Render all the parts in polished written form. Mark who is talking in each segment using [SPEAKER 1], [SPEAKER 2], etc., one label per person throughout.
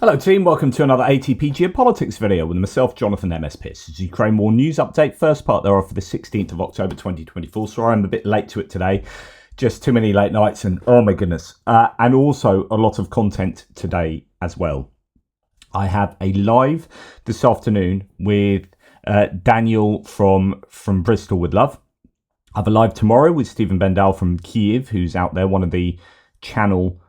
[SPEAKER 1] Hello team, welcome to another ATP Geopolitics video with myself, Jonathan MS Pierce. It's Ukraine War News Update, first part thereof for the 16th of October 2024. Sorry I'm a bit late to it today, just too many late nights and oh my goodness. And also a lot of content today as well. I have a live this afternoon with Daniel from Bristol with Love. I have a live tomorrow with Stephen Bendal from Kyiv, who's out there, one of the channel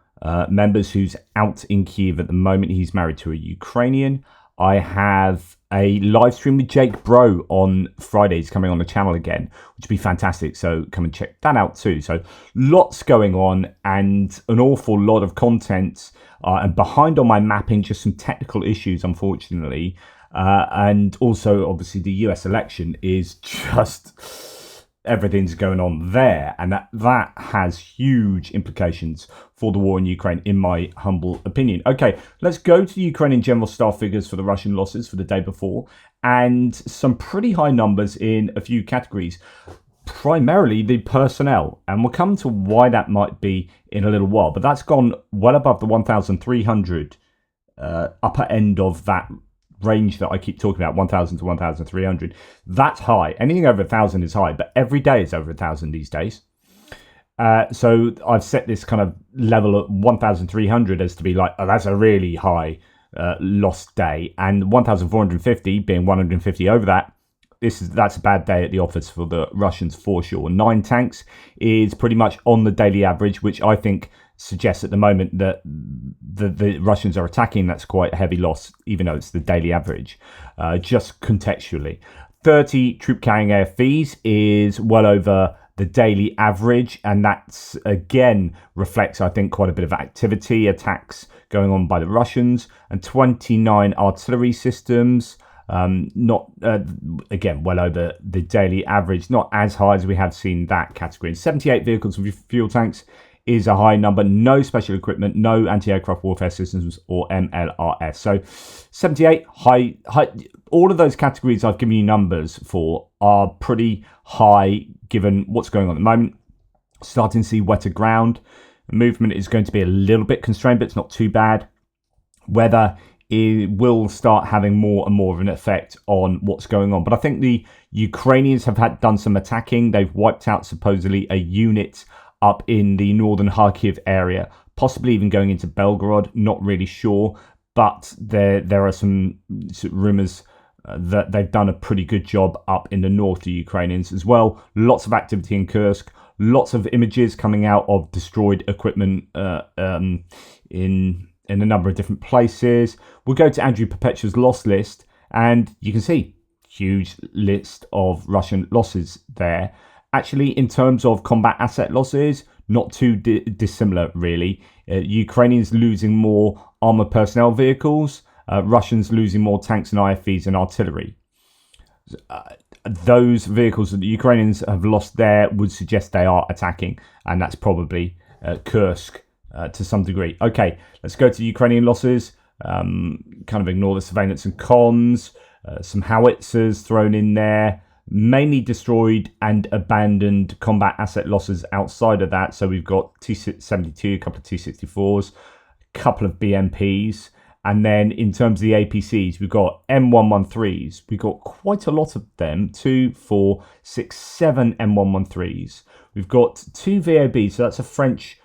[SPEAKER 1] members who's out in Kyiv at the moment. He's married to a Ukrainian. I have a live stream with Jake Bro on Fridays coming on the channel again, which would be fantastic. So come and check that out too. So lots going on and an awful lot of content. And behind on my mapping, just some technical issues, unfortunately. And also, obviously, the US election is just... everything's going on there, and that has huge implications for the war in Ukraine, in my humble opinion. Okay, let's go to the Ukrainian general staff figures for the Russian losses for the day before, and some pretty high numbers in a few categories, primarily the personnel, and we'll come to why that might be in a little while, but that's gone well above the 1,300 upper end of that range that I keep talking about, 1,000 to 1,300. That's high. Anything over 1,000 is high, but every day is over 1,000 these days. So I've set this kind of level at 1,300 as to be like, oh, that's a really high lost day, and 1,450 being 150 over that. That's a bad day at the office for the Russians for sure. 9 tanks is pretty much on the daily average, which I think suggests at the moment that the Russians are attacking. That's quite a heavy loss, even though it's the daily average, just contextually. 30 troop carrying AFVs is well over the daily average, and that's again reflects, I think, quite a bit of activity, attacks going on by the Russians, and 29 artillery systems. Not again well over the daily average, not as high as we have seen that category. And 78 vehicles with fuel tanks is a high number. No special equipment, no anti-aircraft warfare systems or MLRS. So 78 high. All of those categories I've given you numbers for are pretty high given what's going on at the moment. Starting to see wetter ground. Movement is going to be a little bit constrained, but it's not too bad. Weather, it will start having more and more of an effect on what's going on. But I think the Ukrainians have done some attacking. They've wiped out supposedly a unit up in the northern Kharkiv area, possibly even going into Belgorod. Not really sure, but there are some rumours that they've done a pretty good job up in the north, the Ukrainians as well. Lots of activity in Kursk. Lots of images coming out of destroyed equipment in a number of different places. We'll go to Andrew Perpetua's loss list, and you can see huge list of Russian losses there. Actually, in terms of combat asset losses, not too dissimilar, really. Ukrainians losing more armoured personnel vehicles, Russians losing more tanks and IFVs and artillery. Those vehicles that the Ukrainians have lost there would suggest they are attacking, and that's probably Kursk to some degree. Okay, let's go to the Ukrainian losses. Kind of ignore the surveillance and comms. Some howitzers thrown in there. Mainly destroyed and abandoned combat asset losses outside of that. So we've got T-72, a couple of T-64s, a couple of BMPs. And then in terms of the APCs, we've got M113s. We've got quite a lot of them. 2, 4, 6, 7 M113s. We've got 2 VABs. So that's a French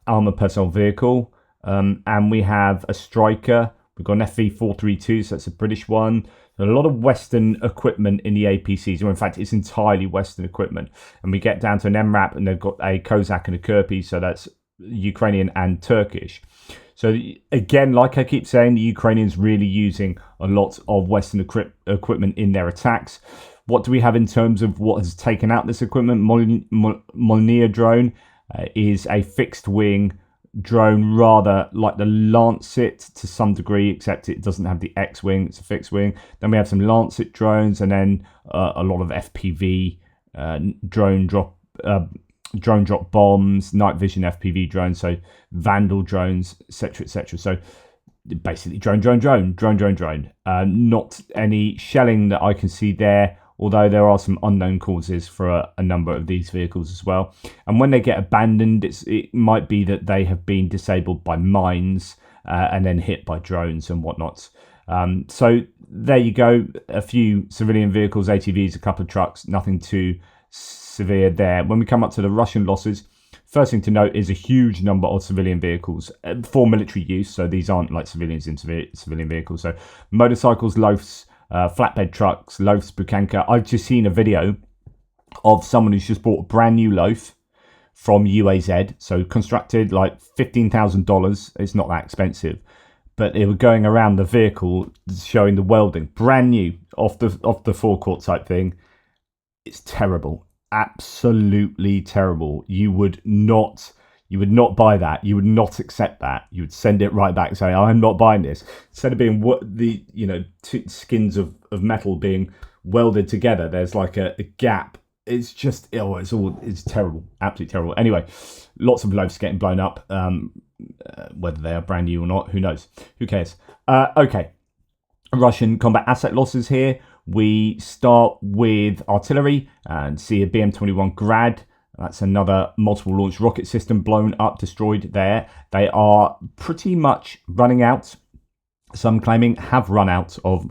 [SPEAKER 1] armoured personnel vehicle. And we have a Striker. We've got an FV432, so that's a British one. A lot of Western equipment in the APCs, or in fact, it's entirely Western equipment. And we get down to an MRAP, and they've got a Kozak and a Kirpi, so that's Ukrainian and Turkish. So again, like I keep saying, the Ukrainians really using a lot of Western equipment in their attacks. What do we have in terms of what has taken out this equipment? Molniya drone is a fixed wing drone, rather like the Lancet to some degree, except it doesn't have the X-wing, it's a fixed wing. Then we have some Lancet drones, and then a lot of FPV drone drop bombs, night vision FPV drones, so Vandal drones, etc, etc. So basically drone. Not any shelling that I can see there, although there are some unknown causes for a number of these vehicles as well. And when they get abandoned, it might be that they have been disabled by mines, and then hit by drones and whatnot. So there you go. A few civilian vehicles, ATVs, a couple of trucks, nothing too severe there. When we come up to the Russian losses, first thing to note is a huge number of civilian vehicles for military use. So these aren't like civilians in civilian vehicles. So motorcycles, loafs, flatbed trucks, loafs, bukanka. I've just seen a video of someone who's just bought a brand new loaf from UAZ. So constructed like $15,000. It's not that expensive. But they were going around the vehicle showing the welding. Brand new, off the forecourt type thing. It's terrible. Absolutely terrible. You would not buy that. You would not accept that. You would send it right back saying, I'm not buying this. Instead of being two skins of metal being welded together, there's like a gap. It's just, it's terrible. Absolutely terrible. Anyway, lots of loaves getting blown up. Whether they are brand new or not, who knows? Who cares? Okay. Russian combat asset losses here. We start with artillery and see a BM-21 Grad. That's another multiple launch rocket system blown up, destroyed there. They are pretty much running out. Some claiming have run out of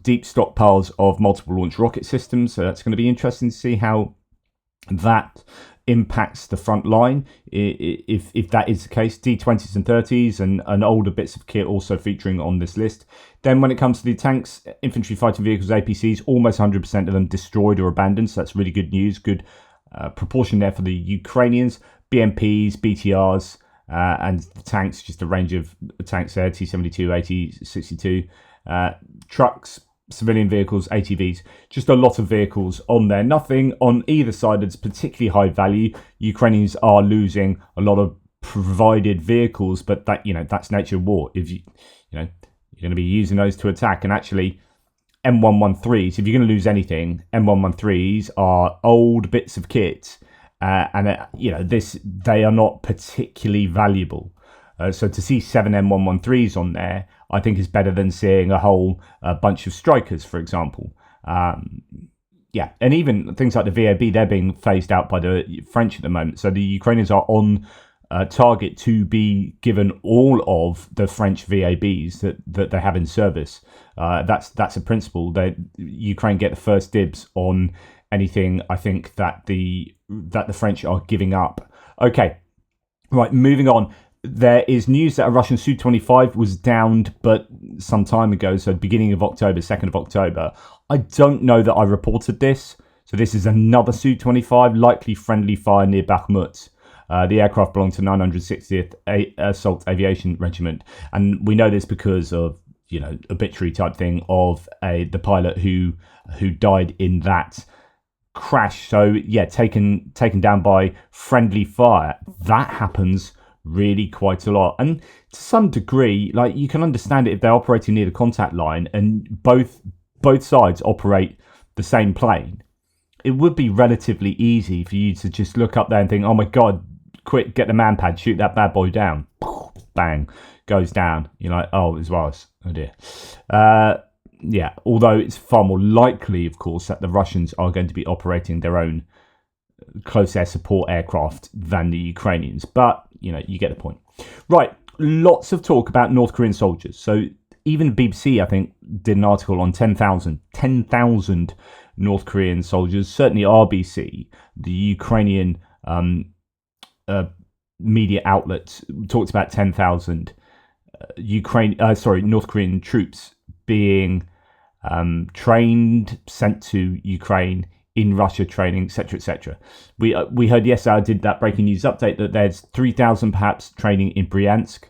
[SPEAKER 1] deep stockpiles of multiple launch rocket systems. So that's going to be interesting to see how that impacts the front line. If that is the case, D20s and 30s and older bits of kit also featuring on this list. Then when it comes to the tanks, infantry fighting vehicles, APCs, almost 100% of them destroyed or abandoned. So that's really good news. Good proportion there for the Ukrainians. BMPs, BTRs, and the tanks, just a range of tanks there, T-72, AT-62, trucks, civilian vehicles, ATVs, just a lot of vehicles on there. Nothing on either side that's particularly high value. Ukrainians are losing a lot of provided vehicles, but that's nature of war. If you're going to be using those to attack, and actually M113s, if you're going to lose anything, M113s are old bits of kit, they are not particularly valuable. So to see 7 M113s on there, I think is better than seeing a whole bunch of strikers, for example. And even things like the VAB, they're being phased out by the French at the moment. So the Ukrainians are on target to be given all of the French VABs that they have in service. That's a principle. Ukraine get the first dibs on anything, I think, that the French are giving up. Okay, right, moving on. There is news that a Russian Su-25 was downed, but some time ago, so beginning of October, 2nd of October. I don't know that I reported this. So this is another Su-25, likely friendly fire near Bakhmut. The aircraft belonged to 960th Assault Aviation Regiment. And we know this because of, obituary type thing of the pilot who died in that crash. So, yeah, taken down by friendly fire. That happens really quite a lot, and to some degree, like, you can understand it if they're operating near the contact line and both sides operate the same plane. It would be relatively easy for you to just look up there and think, oh my god, quick, get the manpad, shoot that bad boy down. Bang, goes down. You're like, oh, it was. Oh dear. Although it's far more likely, of course, that the Russians are going to be operating their own close air support aircraft than the Ukrainians, but you get the point. Right, lots of talk about North Korean soldiers. So even the BBC, I think, did an article on 10,000 North Korean soldiers. Certainly RBC, the Ukrainian media outlet, talked about 10,000 North Korean troops being trained, sent to Ukraine, in Russia training, etc., etc. We heard yesterday, I did that breaking news update, that there's 3,000 perhaps training in Bryansk.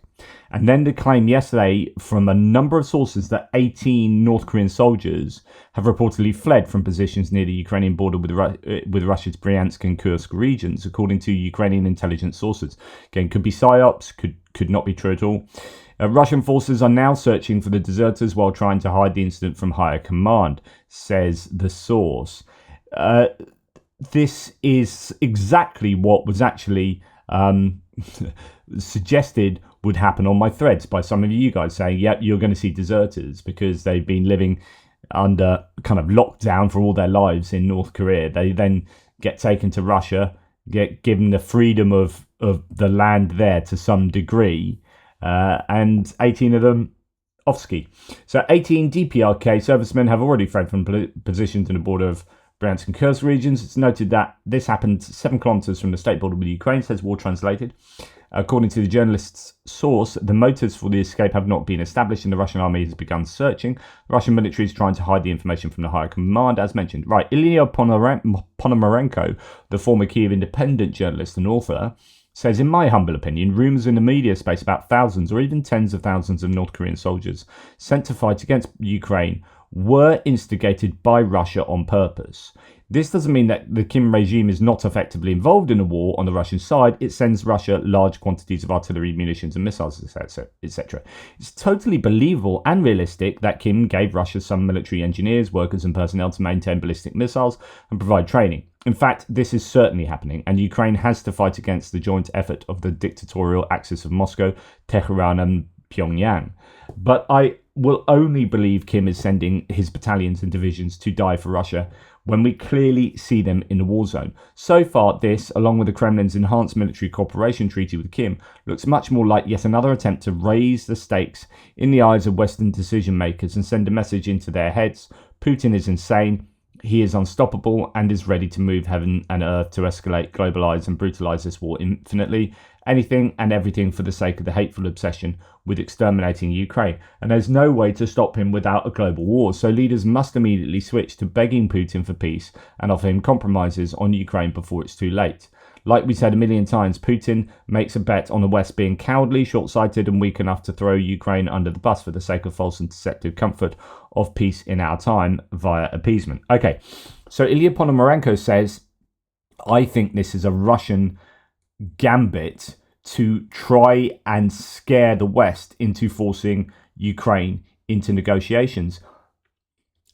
[SPEAKER 1] And then the claim yesterday from a number of sources that 18 North Korean soldiers have reportedly fled from positions near the Ukrainian border with Russia's Bryansk and Kursk regions, according to Ukrainian intelligence sources. Again, could be psyops, could not be true at all. Russian forces are now searching for the deserters while trying to hide the incident from higher command, says the source. This is exactly what was actually suggested would happen on my threads by some of you guys, saying, yep, you're going to see deserters because they've been living under kind of lockdown for all their lives in North Korea. They then get taken to Russia, get given the freedom of the land there to some degree, and 18 of them off-ski. So 18 DPRK servicemen have already fled from positions in the border of Bryansk and Kursk regions. It's noted that this happened 7 kilometers from the state border with Ukraine, says War Translated. According to the journalist's source, the motives for the escape have not been established and the Russian army has begun searching. The Russian military is trying to hide the information from the higher command, as mentioned. Right, Ilya Ponomarenko, the former Kyiv independent journalist and author, says, in my humble opinion, rumours in the media space about thousands or even tens of thousands of North Korean soldiers sent to fight against Ukraine were instigated by Russia on purpose. This doesn't mean that the Kim regime is not effectively involved in the war on the Russian side. It sends Russia large quantities of artillery, munitions and missiles, etc. It's totally believable and realistic that Kim gave Russia some military engineers, workers and personnel to maintain ballistic missiles and provide training. In fact, this is certainly happening, and Ukraine has to fight against the joint effort of the dictatorial axis of Moscow, Tehran and Pyongyang. But I will only believe Kim is sending his battalions and divisions to die for Russia when we clearly see them in the war zone. So far, this, along with the Kremlin's enhanced military cooperation treaty with Kim, looks much more like yet another attempt to raise the stakes in the eyes of Western decision makers and send a message into their heads. Putin is insane. He is unstoppable and is ready to move heaven and earth to escalate, globalize and brutalize this war infinitely. Anything and everything for the sake of the hateful obsession with exterminating Ukraine. And there's no way to stop him without a global war. So leaders must immediately switch to begging Putin for peace and offer him compromises on Ukraine before it's too late. Like we said a million times, Putin makes a bet on the West being cowardly, short-sighted and weak enough to throw Ukraine under the bus for the sake of false and deceptive comfort of peace in our time via appeasement. Okay, so Ilya Ponomarenko says, I think this is a Russian gambit to try and scare the West into forcing Ukraine into negotiations.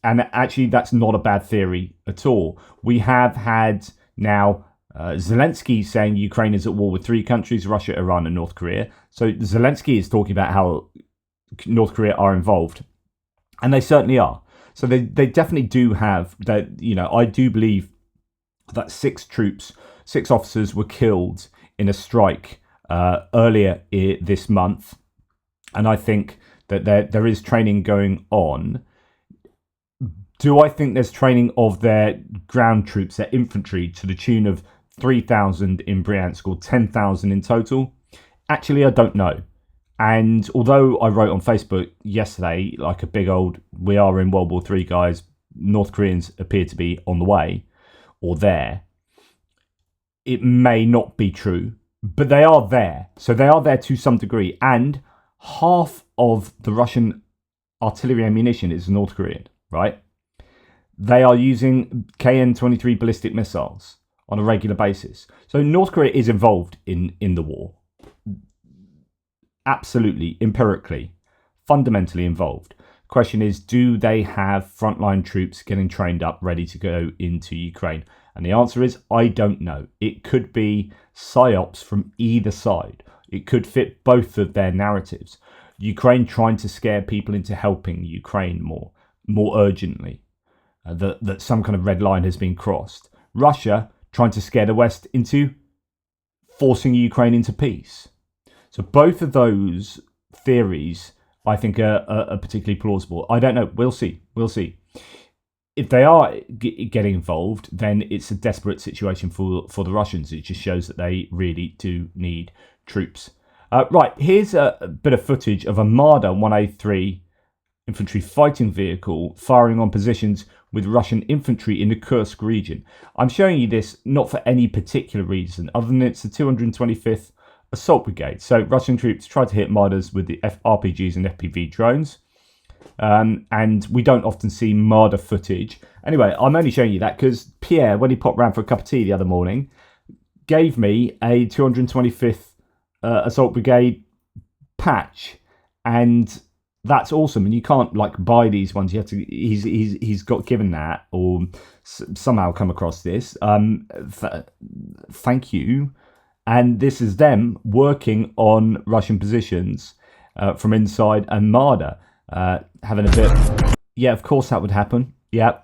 [SPEAKER 1] And actually, that's not a bad theory at all. We have had now Zelensky saying Ukraine is at war with 3 countries, Russia, Iran and North Korea. So Zelensky is talking about how North Korea are involved. And they certainly are. So they definitely do have that. You know, I do believe that 6 officers were killed in a strike earlier this month. And I think that there is training going on. Do I think there's training of their ground troops, their infantry, to the tune of 3,000 in Bryansk or 10,000 in total? Actually, I don't know. And although I wrote on Facebook yesterday, like a big old, we are in World War III, guys, North Koreans appear to be on the way or there, it may not be true, but they are there. So they are there to some degree. And half of the Russian artillery ammunition is North Korean, right? They are using KN-23 ballistic missiles on a regular basis. So North Korea is involved in the war. Absolutely, empirically, fundamentally involved. Question is, do they have frontline troops getting trained up, ready to go into Ukraine? And the answer is, I don't know. It could be psyops from either side. It could fit both of their narratives. Ukraine trying to scare people into helping Ukraine more urgently. That some kind of red line has been crossed. Russia trying to scare the West into forcing Ukraine into peace. So both of those theories, I think, are particularly plausible. I don't know. We'll see. If they are getting involved, then it's a desperate situation for the Russians. It just shows that they really do need troops. Right, here's a bit of footage of a Marder 1A3 infantry fighting vehicle firing on positions with Russian infantry in the Kursk region. I'm showing you this not for any particular reason, other than it's the 225th Assault Brigade. So Russian troops tried to hit Marders with the RPGs and FPV drones. And we don't often see Marder footage. Anyway, I'm only showing you that because Pierre, when he popped round for a cup of tea the other morning, gave me a 225th Assault Brigade patch. And that's awesome. And you can't buy these ones. You have to. He's got given that or somehow come across this. Thank you. And this is them working on Russian positions from inside and Marder. Having a bit. Yeah, of course that would happen. Yeah,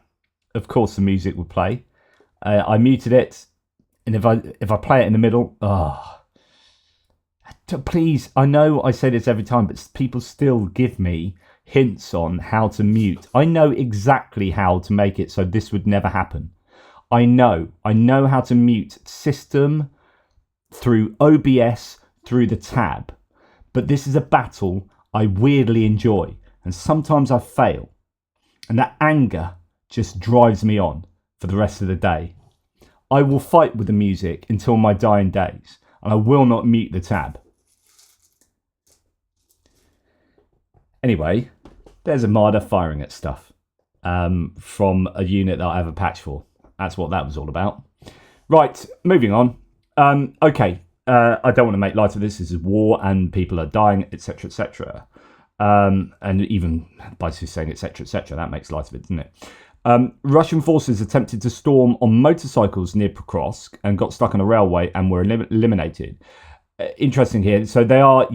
[SPEAKER 1] of course the music would play. I muted it, and if I play it in the middle, Please, I know I say this every time, but people still give me hints on how to mute. I know exactly how to make it so this would never happen. I know how to mute system through OBS through the tab, but this is a battle I weirdly enjoy, and sometimes I fail, and that anger just drives me on for the rest of the day. I will fight with the music until my dying days, and I will not mute the tab. Anyway, there's a Marder firing at stuff from a unit that I have a patch for. That's what that was all about. Right, moving on. Okay, I don't want to make light of this. This is war and people are dying, etc., etc. And even by just saying etc., etc., that makes light of it, doesn't it? Russian forces attempted to storm on motorcycles near Prokrosk and got stuck on a railway and were eliminated. Interesting here. So they are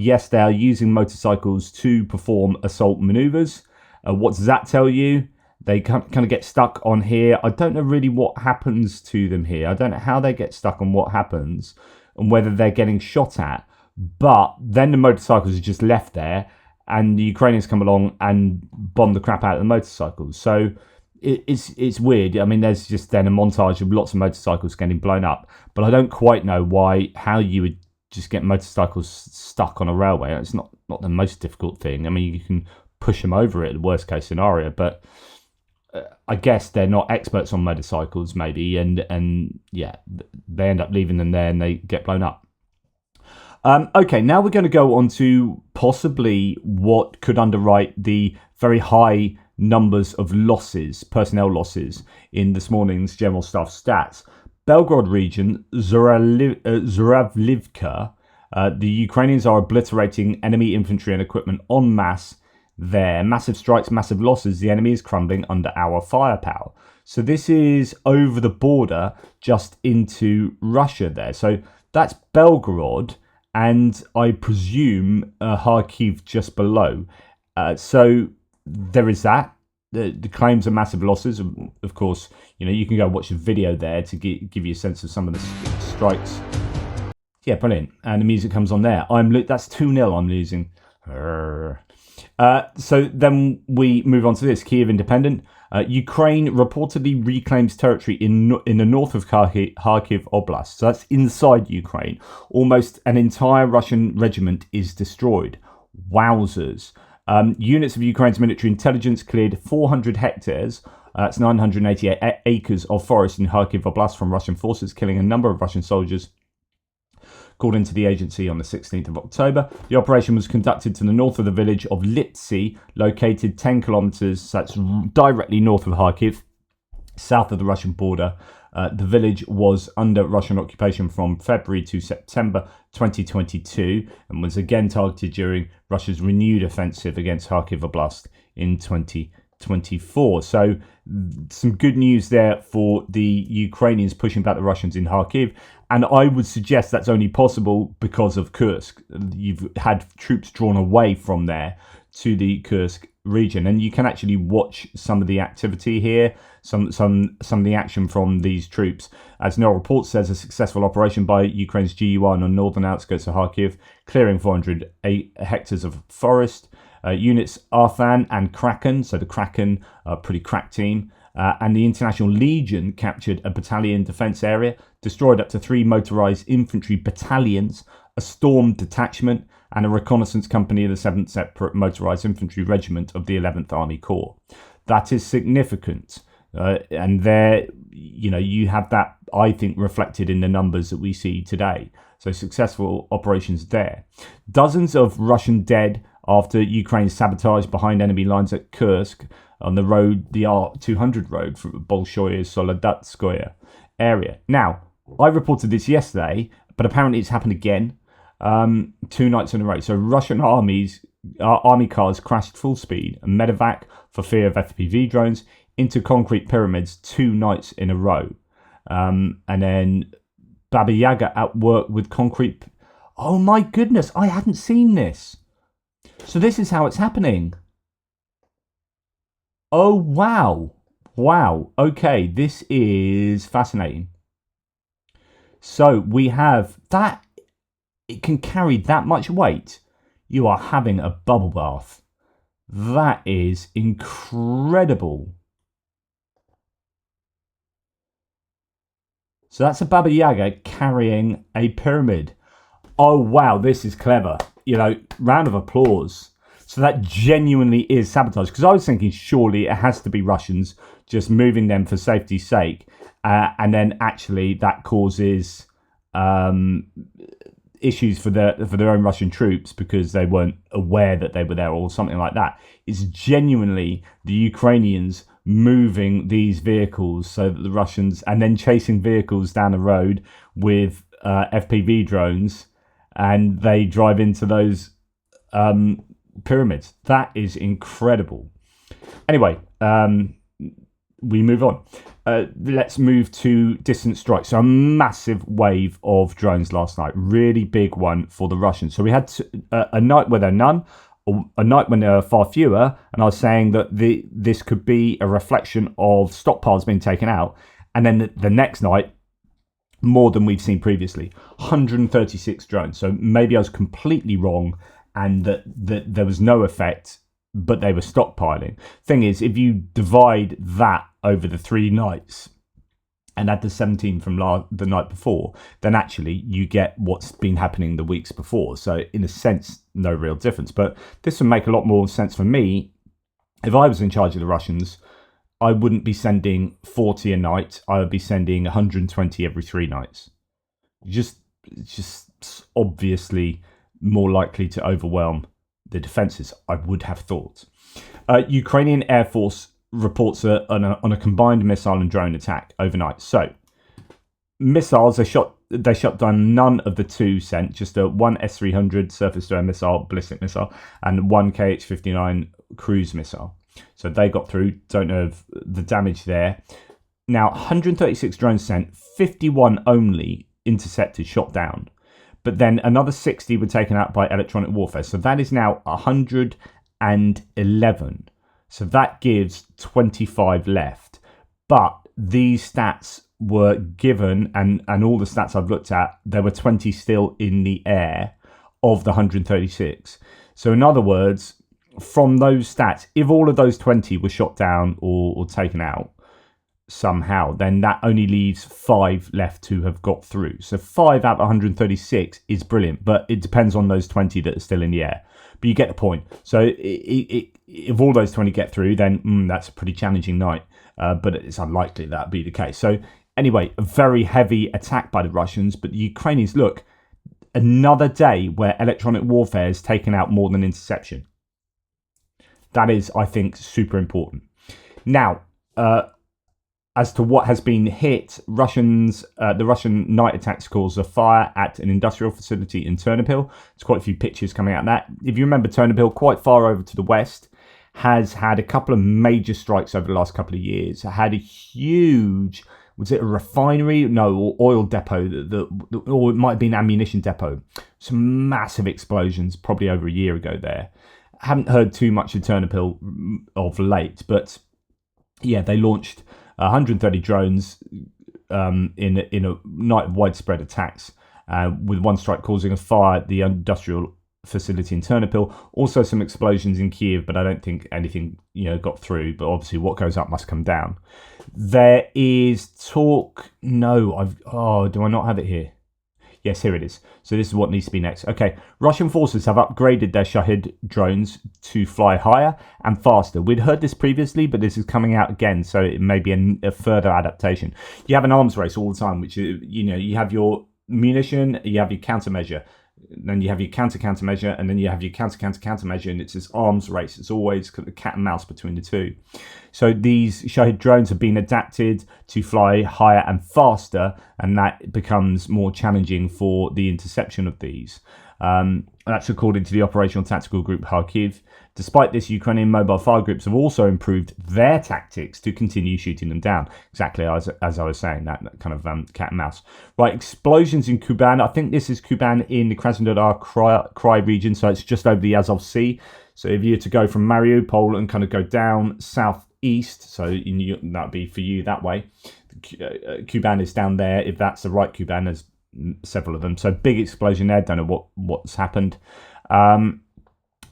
[SPEAKER 1] using motorcycles to perform assault maneuvers. What does that tell you? They kind of get stuck on here. I don't know really what happens to them here. I don't know how they get stuck on what happens and whether they're getting shot at. But then the motorcycles are just left there and the Ukrainians come along and bomb the crap out of the motorcycles. So it's weird. I mean, there's just then a montage of lots of motorcycles getting blown up. But I don't quite know how you would just get motorcycles stuck on a railway. It's not the most difficult thing. I mean, you can push them over it, the worst case scenario, but I guess they're not experts on motorcycles maybe, and yeah, they end up leaving them there and they get blown up. Okay, now we're going to go on to possibly what could underwrite the very high numbers of losses, personnel losses, in this morning's general staff stats. Belgorod region, Zuravlivka, the Ukrainians are obliterating enemy infantry and equipment en masse there. Massive strikes, massive losses. The enemy is crumbling under our firepower. So this is over the border just into Russia there. So that's Belgorod and I presume Kharkiv just below. So there is that. The claims of massive losses. Of course, you can go watch the video there to give you a sense of some of the strikes. Yeah, brilliant. And the music comes on there. That's 2-0 I'm losing. So then we move on to this. Kyiv independent. Ukraine reportedly reclaims territory in the north of Kharkiv Oblast. So that's inside Ukraine. Almost an entire Russian regiment is destroyed. Wowzers. Units of Ukraine's military intelligence cleared 400 hectares, that's 988 acres of forest in Kharkiv Oblast from Russian forces, killing a number of Russian soldiers, according to the agency on the 16th of October. The operation was conducted to the north of the village of Litsy, located 10 kilometers, that's directly north of Kharkiv, south of the Russian border. The village was under Russian occupation from February to September 2022 and was again targeted during Russia's renewed offensive against Kharkiv Oblast in 2024. So some good news there for the Ukrainians pushing back the Russians in Kharkiv. And I would suggest that's only possible because of Kursk. You've had troops drawn away from there to the Kursk region, and you can actually watch some of the activity here, some of the action from these troops. As Nil Report says, a successful operation by Ukraine's GUI on the northern outskirts of Kharkiv, clearing 408 hectares of forest. Units Arthan and Kraken, so the Kraken, pretty crack team, and the International Legion captured a battalion defence area, destroyed up to 3 motorised infantry battalions, a storm detachment, and a reconnaissance company of the 7th Separate Motorised Infantry Regiment of the 11th Army Corps. That is significant. And there, you have that, I think, reflected in the numbers that we see today. So successful operations there. Dozens of Russian dead after Ukraine's sabotage behind enemy lines at Kursk on the road, the R200 road from Bolshoye-Solidatskoye area. Now, I reported this yesterday, but apparently it's happened again. 2 nights in a row. So Russian army cars crashed full speed and medevac for fear of FPV drones into concrete pyramids 2 nights in a row. And then Baba Yaga at work with concrete. Oh my goodness, I hadn't seen this. So this is how it's happening. Oh, wow. Wow. Okay, this is fascinating. So we have that. it can carry that much weight, you are having a bubble bath. That is incredible. So that's a Baba Yaga carrying a pyramid. Oh, wow, this is clever. You know, round of applause. So that genuinely is sabotage. Because I was thinking, surely it has to be Russians just moving them for safety's sake. And then actually that causes issues for their own Russian troops because they weren't aware that they were there or something like that. It's genuinely the Ukrainians moving these vehicles so that the Russians, and then chasing vehicles down the road with FPV drones, and they drive into those pyramids. That is incredible. Anyway, we move on. Let's move to distant strikes. So a massive wave of drones last night. Really big one for the Russians. So we had a night where there are none, a night when there are far fewer. And I was saying that this could be a reflection of stockpiles being taken out. And then the next night, more than we've seen previously. 136 drones. So maybe I was completely wrong and that there was no effect, but they were stockpiling. Thing is, if you divide that over the 3 nights and add the 17 from the night before, then actually you get what's been happening the weeks before. So in a sense, no real difference. But this would make a lot more sense for me. If I was in charge of the Russians, I wouldn't be sending 40 a night. I would be sending 120 every 3 nights. Just obviously more likely to overwhelm the defences, I would have thought. Ukrainian Air Force reports on a combined missile and drone attack overnight. So missiles, they shot down none of the 2 sent, just one S-300 surface-to-air missile, ballistic missile, and one Kh-59 cruise missile. So they got through. Don't know of the damage there. Now, 136 drones sent, 51 only intercepted, shot down. But then another 60 were taken out by electronic warfare. So that is now 111. So that gives 25 left. But these stats were given, and all the stats I've looked at, there were 20 still in the air of the 136. So in other words, from those stats, if all of those 20 were shot down or taken out somehow, then that only leaves 5 left to have got through. So 5 out of 136 is brilliant, but it depends on those 20 that are still in the air. But you get the point. So if all those 20 get through, then that's a pretty challenging night. But it's unlikely that be the case. So anyway, a very heavy attack by the Russians, but the Ukrainians, look, another day where electronic warfare has taken out more than interception. That is, I think, super important. Now, as to what has been hit, the Russian night attacks caused a fire at an industrial facility in Turnip. There's quite a few pictures coming out of that. If you remember, Turnip, quite far over to the west, has had a couple of major strikes over the last couple of years. It had a huge, was it a refinery? No, oil depot, or it might have been ammunition depot. Some massive explosions probably over a year ago there. Haven't heard too much of Turnip of late, but yeah, they launched 130 drones in a night of widespread attacks, with one strike causing a fire at the industrial facility in Turnip. Also some explosions in Kyiv, but I don't think anything got through. But obviously, what goes up must come down. There is talk. No, do I not have it here? Yes, here it is. So this is what needs to be next. Okay, Russian forces have upgraded their Shahid drones to fly higher and faster. We'd heard this previously, but this is coming out again, so it may be a further adaptation. You have an arms race all the time, which you have your munition, you have your countermeasure, then you have your countermeasure, and then you have your countermeasure, and it's this arms race. It's always cat and mouse between the two. So these Shahid drones have been adapted to fly higher and faster, and that becomes more challenging for the interception of these. That's according to the Operational Tactical Group Kharkiv. Despite this, Ukrainian mobile fire groups have also improved their tactics to continue shooting them down. Exactly as I was saying, that kind of cat and mouse. Right, explosions in Kuban. I think this is Kuban in the Krasnodar Krai region, so it's just over the Azov Sea. So if you were to go from Mariupol and kind of go down southeast, so that'd be for you that way. Kuban is down there. If that's the right Kuban, as several of them. So big explosion there. Don't know what's happened. Then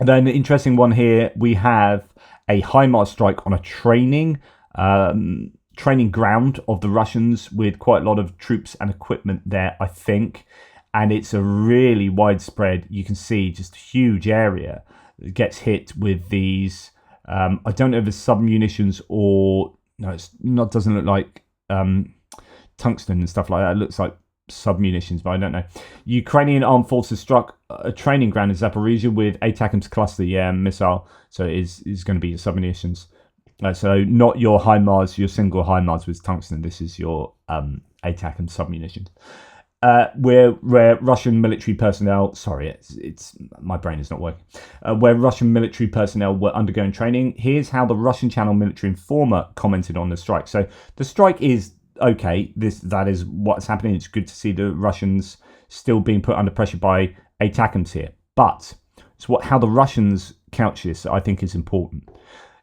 [SPEAKER 1] an interesting one here. We have a HIMARS strike on a training ground of the Russians with quite a lot of troops and equipment there, I think. And it's a really widespread, you can see just a huge area that gets hit with these. I don't know if it's sub-munitions or, no, it's not, doesn't look like tungsten and stuff like that. It looks like sub-munitions, but I don't know. Ukrainian armed forces struck a training ground in Zaporizhzhia with Atakums cluster missile. So it is going to be sub-munitions. So not your HIMARS, your single HIMARS with tungsten. This is your Atakums sub-munitions. Where Russian military personnel, it's my brain is not working. Where Russian military personnel were undergoing training. Here's how the Russian Channel military informer commented on the strike. So the strike is okay. That is what's happening. It's good to see the Russians still being put under pressure by Atakums here. But how the Russians couch this, I think, is important.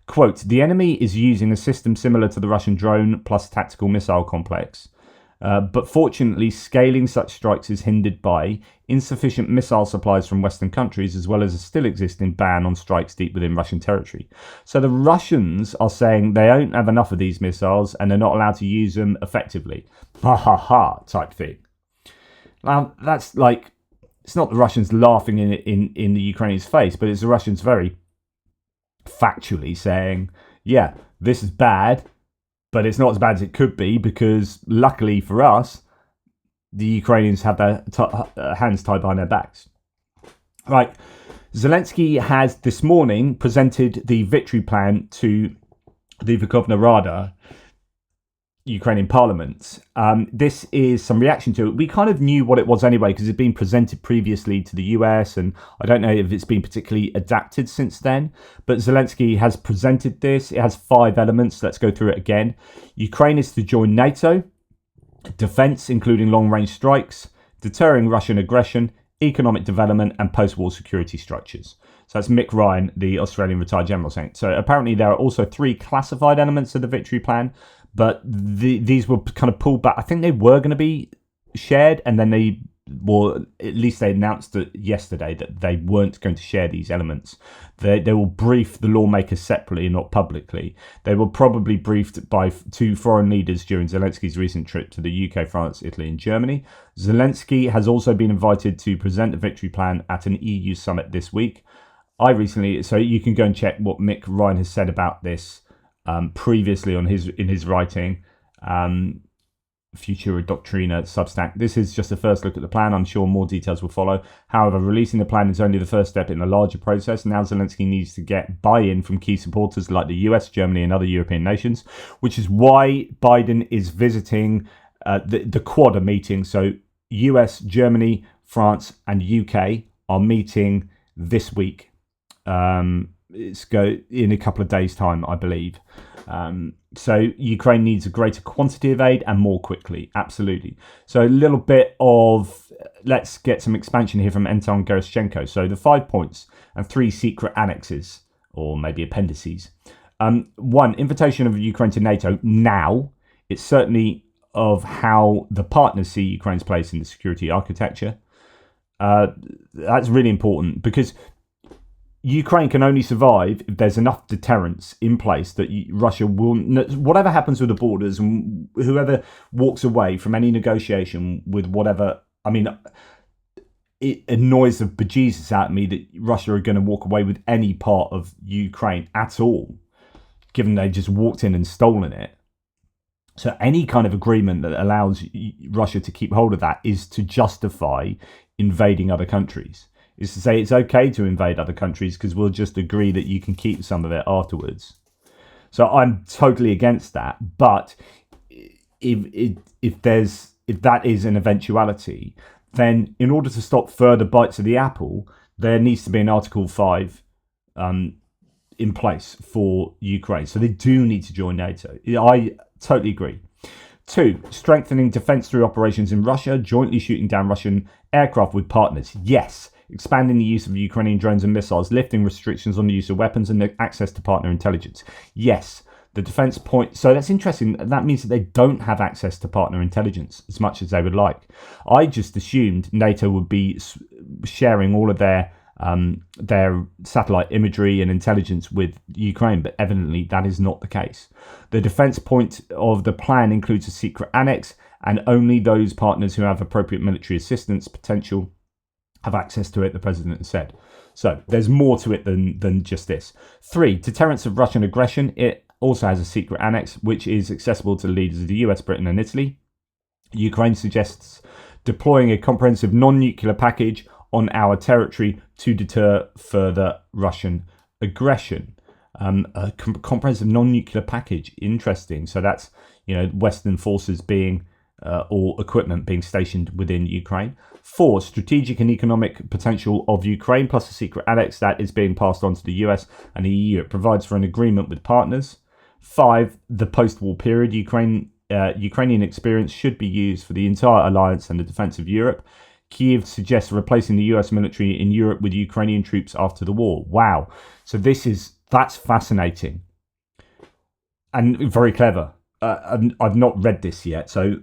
[SPEAKER 1] Quote: the enemy is using a system similar to the Russian drone plus tactical missile complex. But fortunately, scaling such strikes is hindered by insufficient missile supplies from Western countries, as well as a still existing ban on strikes deep within Russian territory. So the Russians are saying they don't have enough of these missiles and they're not allowed to use them effectively. Ha ha ha type thing. Now, that's like, it's not the Russians laughing in the Ukrainians' face, but it's the Russians very factually saying, yeah, this is bad. But it's not as bad as it could be because, luckily for us, the Ukrainians have their hands tied behind their backs. Right. Zelensky has this morning presented the victory plan to the Verkhovna Rada, Ukrainian parliament. This is some reaction to it. We kind of knew what it was anyway because it's been presented previously to the US, and I don't know if it's been particularly adapted since then. But Zelensky has presented this. It has 5 elements. Let's go through it again. Ukraine is to join NATO, defense, including long-range strikes, deterring Russian aggression, economic development, and post-war security structures. So that's Mick Ryan, the Australian retired general, saying. So apparently there are also 3 classified elements of the victory plan. But these were kind of pulled back. I think they were going to be shared, and then at least they announced it yesterday that they weren't going to share these elements. They will brief the lawmakers separately, not publicly. They were probably briefed by 2 foreign leaders during Zelensky's recent trip to the UK, France, Italy, and Germany. Zelensky has also been invited to present the victory plan at an EU summit this week. So you can go and check what Mick Ryan has said about this. Previously in his writing, Futura Doctrina Substack. This is just a first look at the plan. I'm sure more details will follow. However, releasing the plan is only the first step in a larger process. Now Zelensky needs to get buy-in from key supporters like the US, Germany, and other European nations, which is why Biden is visiting the Quad meeting. So US, Germany, France, and UK are meeting this week. It's in a couple of days' time, I believe. So Ukraine needs a greater quantity of aid and more quickly. Absolutely. So a little bit of, let's get some expansion here from Anton Gerashchenko. So the 5 points and 3 secret annexes, or maybe appendices. 1, invitation of Ukraine to NATO now. It's certainly of how the partners see Ukraine's place in the security architecture. That's really important because Ukraine can only survive if there's enough deterrence in place that Russia will, whatever happens with the borders and whoever walks away from any negotiation with whatever, I mean, it annoys the bejesus out of me that Russia are going to walk away with any part of Ukraine at all, given they just walked in and stolen it. So any kind of agreement that allows Russia to keep hold of that is to justify invading other countries. Is to say it's okay to invade other countries because we'll just agree that you can keep some of it afterwards. So I'm totally against that. But if that is an eventuality, then in order to stop further bites of the apple, there needs to be an Article 5 in place for Ukraine. So they do need to join NATO. I totally agree. 2, strengthening defense through operations in Russia, jointly shooting down Russian aircraft with partners. Yes. Expanding the use of Ukrainian drones and missiles, lifting restrictions on the use of weapons and access to partner intelligence. Yes, The defense point. So that's interesting. That means that they don't have access to partner intelligence as much as they would like. I just assumed NATO would be sharing all of their satellite imagery and intelligence with Ukraine, but evidently that is not the case. The defense point of the plan includes a secret annex, and only those partners who have appropriate military assistance potential have access to it, the president said. So there's more to it than just this. 3, deterrence of Russian aggression. It also has a secret annex, which is accessible to the leaders of the US, Britain and Italy. Ukraine suggests deploying a comprehensive non-nuclear package on our territory to deter further Russian aggression. A comprehensive non-nuclear package. Interesting. So that's, Western forces being or equipment being stationed within Ukraine. 4, strategic and economic potential of Ukraine, plus a secret annex that is being passed on to the US and the EU. It provides for an agreement with partners. 5, the post-war period. Ukrainian experience should be used for the entire alliance and the defense of Europe. Kyiv suggests replacing the US military in Europe with Ukrainian troops after the war. Wow. So that's fascinating and very clever. I've not read this yet. So,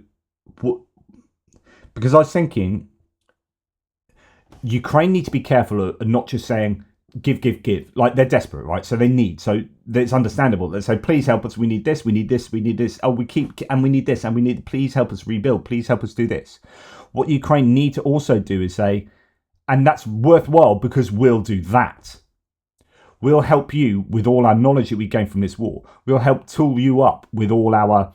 [SPEAKER 1] because I was thinking, Ukraine need to be careful of not just saying, give. Like, they're desperate, right? So they need. So it's understandable. They say, please help us. We need this. We need this. We need this. Oh, we need this. And we need, please help us rebuild. Please help us do this. What Ukraine need to also do is say, and that's worthwhile because we'll do that. We'll help you with all our knowledge that we gain from this war. We'll help tool you up with all our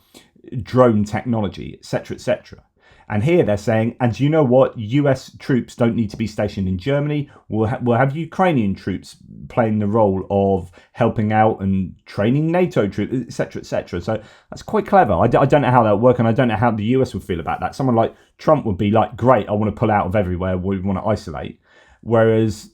[SPEAKER 1] drone technology, etc., etc. And here they're saying, and you know what? US troops don't need to be stationed in Germany. We'll have Ukrainian troops playing the role of helping out and training NATO troops, etc., etc. So that's quite clever. I don't know how that would work, and I don't know how the US would feel about that. Someone like Trump would be like, great, I want to pull out of everywhere we want to isolate. Whereas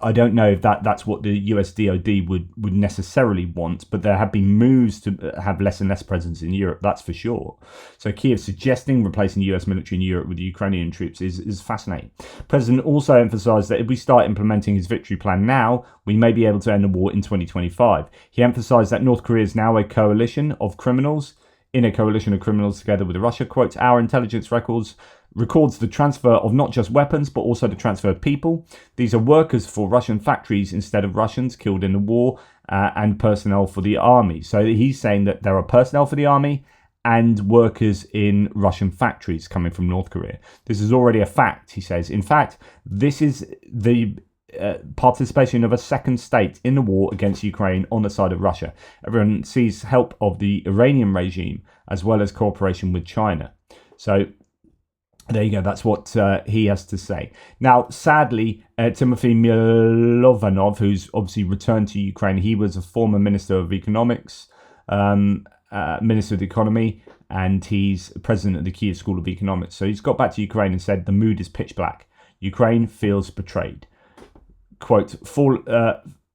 [SPEAKER 1] I don't know if that's what the US DoD would necessarily want, but there have been moves to have less and less presence in Europe, that's for sure. So Kyiv suggesting replacing the US military in Europe with the Ukrainian troops is fascinating. The president also emphasised that if we start implementing his victory plan now, we may be able to end the war in 2025. He emphasised that North Korea is now a coalition of criminals, in a coalition of criminals together with Russia. Quotes, our intelligence records the transfer of not just weapons, but also the transfer of people. These are workers for Russian factories instead of Russians killed in the war, and personnel for the army. So he's saying that there are personnel for the army and workers in Russian factories coming from North Korea. This is already a fact, he says. In fact, this is the participation of a second state in the war against Ukraine on the side of Russia. Everyone sees help of the Iranian regime as well as cooperation with China. So there you go. That's what he has to say. Now, sadly, Timofey Mylovanov, who's obviously returned to Ukraine, he was a former Minister of Economics, Minister of the Economy, and he's president of the Kyiv School of Economics. So he's got back to Ukraine and said the mood is pitch black. Ukraine feels betrayed. Quote,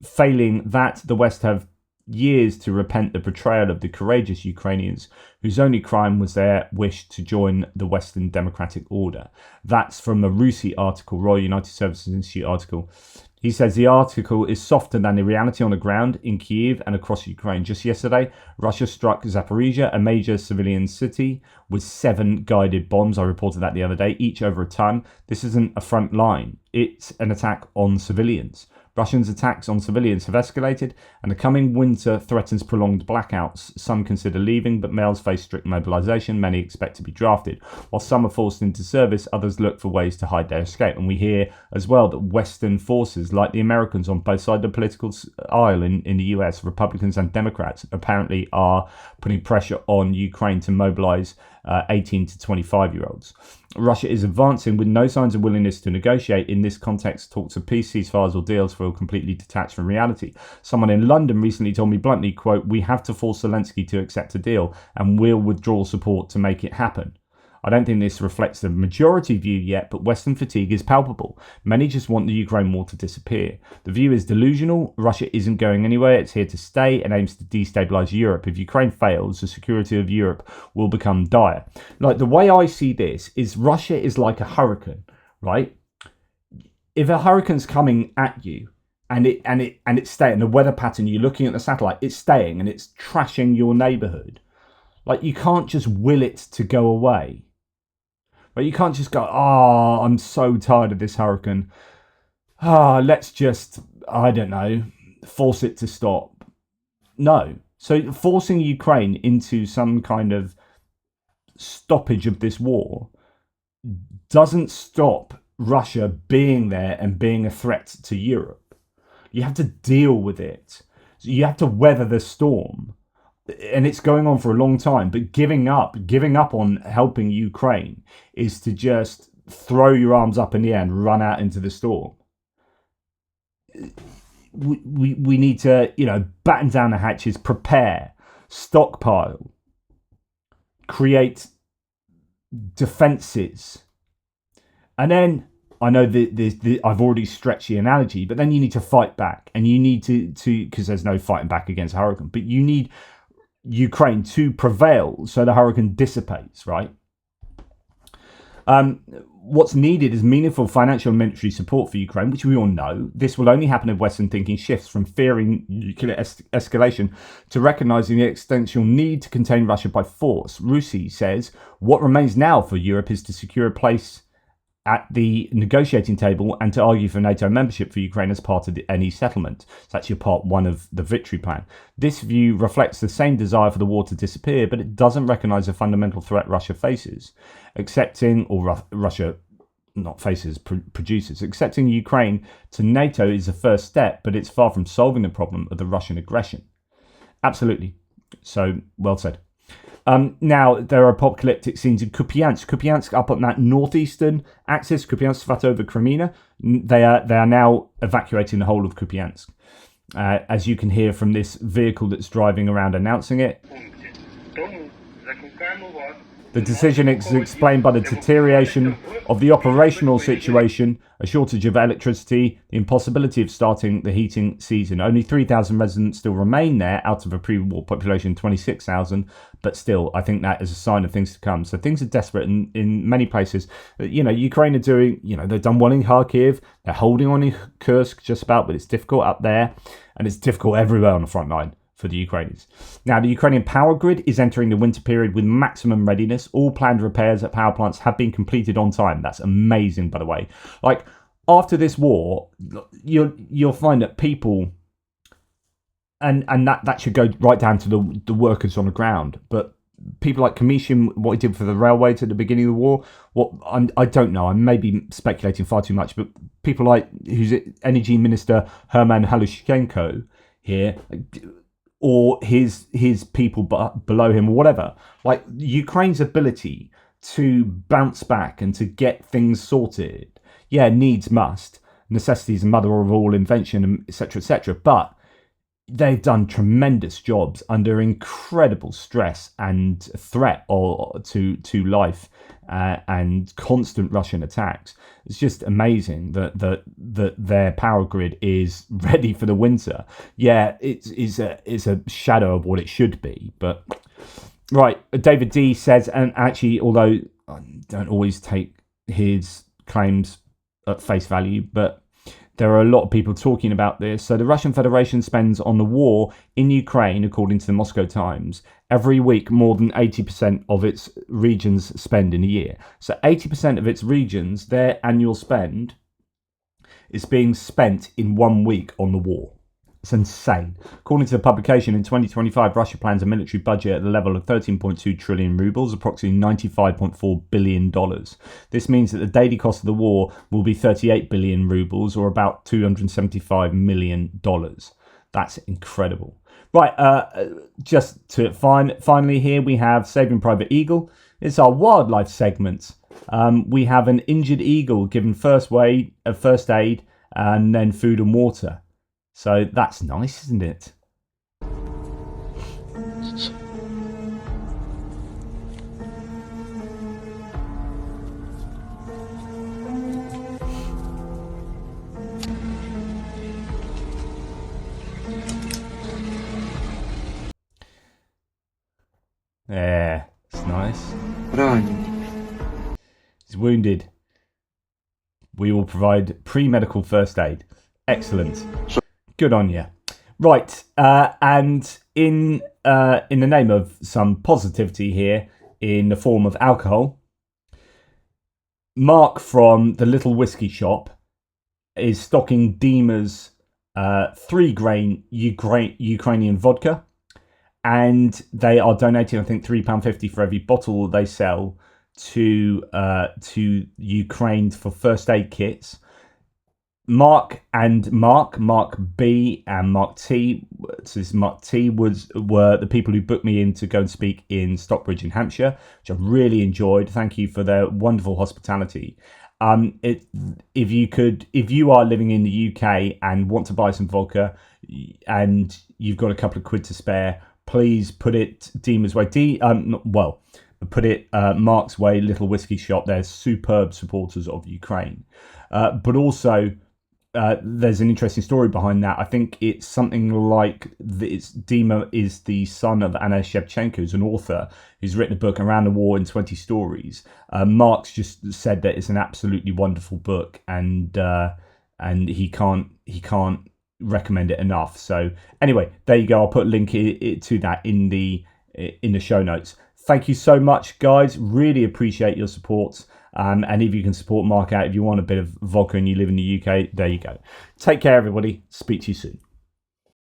[SPEAKER 1] failing that, the West have years to repent the betrayal of the courageous Ukrainians whose only crime was their wish to join the Western democratic order. That's from a RUSI article, Royal United Services Institute article. He says the article is softer than the reality on the ground in Kyiv and across Ukraine. Just yesterday, Russia struck Zaporizhzhia, a major civilian city, with 7 guided bombs. I reported that the other day, each over a ton. This isn't a front line. It's an attack on civilians. Russians' attacks on civilians have escalated, and the coming winter threatens prolonged blackouts. Some consider leaving, but males face strict mobilization. Many expect to be drafted. While some are forced into service, others look for ways to hide their escape. And we hear as well that Western forces, like the Americans on both sides of the political aisle in the US, Republicans and Democrats, apparently are putting pressure on Ukraine to mobilize 18 to 25-year-olds. Russia is advancing with no signs of willingness to negotiate. In this context, talks of peace, ceasefires or deals feel completely detached from reality. Someone in London recently told me bluntly, quote, we have to force Zelensky to accept a deal and we'll withdraw support to make it happen. I don't think this reflects the majority view yet, but Western fatigue is palpable. Many just want the Ukraine war to disappear. The view is delusional. Russia isn't going anywhere. It's here to stay and aims to destabilize Europe. If Ukraine fails, the security of Europe will become dire. Like, the way I see this is Russia is like a hurricane, right? If a hurricane's coming at you, it's staying. The weather pattern, you're looking at the satellite, it's staying and it's trashing your neighborhood. Like, you can't just will it to go away. But you can't just go, oh, I'm so tired of this hurricane. Let's just, I don't know, force it to stop. No. So forcing Ukraine into some kind of stoppage of this war doesn't stop Russia being there and being a threat to Europe. You have to deal with it. You have to weather the storm. And it's going on for a long time, but giving up on helping Ukraine is to just throw your arms up in the air and run out into the storm. We need to, batten down the hatches, prepare, stockpile, create defenses. And then, I know I've already stretched the analogy, but then you need to fight back, and you need to because there's no fighting back against a hurricane, but you need Ukraine to prevail so the hurricane dissipates, right? What's needed is meaningful financial and military support for Ukraine, which we all know. This will only happen if Western thinking shifts from fearing nuclear escalation to recognizing the existential need to contain Russia by force. Rusi says, what remains now for Europe is to secure a place at the negotiating table and to argue for NATO membership for Ukraine as part of any settlement. It's actually part one of the victory plan. This view reflects the same desire for the war to disappear, but it doesn't recognise the fundamental threat Russia faces. Accepting Ukraine to NATO is the first step, but it's far from solving the problem of the Russian aggression. Absolutely. So, well said. Now, there are apocalyptic scenes in Kupiansk. Kupiansk, up on that northeastern axis, Kupiansk, Svatova, Crimea, they are now evacuating the whole of Kupiansk. As you can hear from this vehicle that's driving around announcing it. The decision is explained by the deterioration of the operational situation, a shortage of electricity, the impossibility of starting the heating season. Only 3,000 residents still remain there out of a pre-war population of 26,000, but still, I think that is a sign of things to come. So things are desperate in many places. Ukraine are doing, they've done well in Kharkiv, they're holding on in Kursk just about, but it's difficult up there, and it's difficult everywhere on the front line for the Ukrainians. Now, the Ukrainian power grid is entering the winter period with maximum readiness. All planned repairs at power plants have been completed on time. That's amazing, by the way. Like, after this war, you'll find that people, and that should go right down to the workers on the ground, but people like Commission, what he did for the railways at the beginning of the war, I don't know, I may be speculating far too much, but people like, who's it, Energy Minister Herman Halushchenko here, or his people below him, or whatever. Like, Ukraine's ability to bounce back and to get things sorted, needs must. Necessity is the mother of all invention, etc., etc. But they've done tremendous jobs under incredible stress and threat to life and constant Russian attacks. It's just amazing that their power grid is ready for the winter. Yeah, it's a shadow of what it should be. But right, David D says, and actually, although I don't always take his claims at face value, but there are a lot of people talking about this. So the Russian Federation spends on the war in Ukraine, according to the Moscow Times, every week more than 80% of its regions spend in a year. So 80% of its regions, their annual spend is being spent in 1 week on the war. It's insane. According to the publication, in 2025, Russia plans a military budget at the level of 13.2 trillion rubles, approximately $95.4 billion. This means that the daily cost of the war will be 38 billion rubles, or about $275 million. That's incredible. Right, just to finally here, we have Saving Private Eagle. It's our wildlife segment. We have an injured eagle given first aid and then food and water. So that's nice, isn't it? Yeah, it's nice. He's wounded. We will provide pre-medical first aid. Excellent. Good on you. Right, and in the name of some positivity here, in the form of alcohol, Mark from the Little Whiskey Shop is stocking Dima's 3-grain Ukrainian vodka, and they are donating, I think, £3.50 for every bottle they sell to Ukraine for first aid kits. Mark B and Mark T. So this Mark T were the people who booked me in to go and speak in Stockbridge in Hampshire, which I really enjoyed. Thank you for their wonderful hospitality. If you are living in the UK and want to buy some vodka and you've got a couple of quid to spare, please put it Dima's way. Put it Mark's way, Little Whiskey Shop. They're superb supporters of Ukraine, but also. There's an interesting story behind that. I think it's something like Dima is the son of Anna Shevchenko, who's an author who's written a book Around the War in 20 Stories. Mark's just said that it's an absolutely wonderful book, and he can't recommend it enough. So anyway, there you go. I'll put a link to that in the show notes. Thank you so much, guys. Really appreciate your support. And if you can support Mark out, if you want a bit of vodka and you live in the UK, there you go. Take care, everybody. Speak to you soon.